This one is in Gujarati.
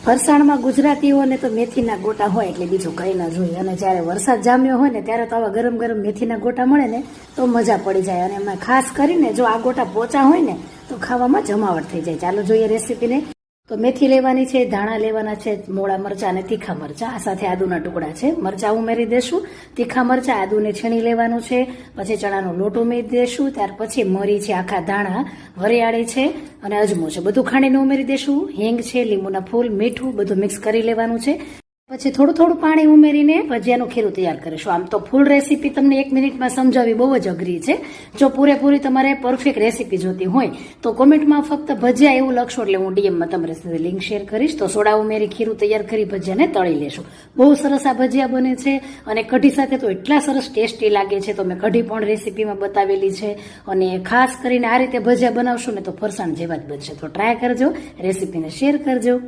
ફરસાણમાં ગુજરાતીઓને તો મેથીના ગોટા હોય એટલે બીજું કંઈ ના જોઈએ. અને જ્યારે વરસાદ જામ્યો હોય ને ત્યારે તો આવા ગરમ ગરમ મેથીના ગોટા મળે ને તો મજા પડી જાય. અને એમાં ખાસ કરીને જો આ ગોટા પોચા હોય ને તો ખાવામાં જમાવટ થઈ જાય. ચાલો જોઈએ રેસીપીને. તો મેથી લેવાની છે, ધાણા લેવાના છે, મોળા મરચાં અને તીખા મરચાં, આ સાથે આદુના ટુકડા છે. મરચાં ઉમેરી દેશું, તીખા મરચાં, આદુને છીણી લેવાનું છે, પછી ચણાનો લોટ ઉમેરી દેશું, ત્યાર પછી મરી છે, આખા ધાણા, વરિયાળી છે અને અજમો છે, બધું ખાંડીને ઉમેરી દેશું. હિંગ છે, લીંબુના ફૂલ, મીઠું બધું મિક્સ કરી લેવાનું છે. પછી થોડું થોડું પાણી ઉમેરીને ભજીયાનું ખીરું તૈયાર કરીશું. આમ તો ફૂલ રેસીપી તમને 1 મિનિટમાં સમજાવવી બહુ જ અઘરી છે. જો પૂરેપૂરી તમારે પરફેક્ટ રેસીપી જોતી હોય તો કોમેન્ટમાં ફક્ત ભજીયા એવું લખશો એટલે હું ડીએમમાં તમારી સાથે લિંક શેર કરીશ. તો સોડા ઉમેરી ખીરું તૈયાર કરી ભજીયાને તળી લેશું. બહુ સરસ આ ભજીયા બને છે અને કઢી સાથે તો એટલા સરસ ટેસ્ટી લાગે છે. તો મેં કઢી પણ રેસીપીમાં બતાવેલી છે અને ખાસ કરીને આ રીતે ભજીયા બનાવશો ને તો ફરસાણ જેવા જ બનશે. તો ટ્રાય કરજો, રેસીપીને શેર કરજો.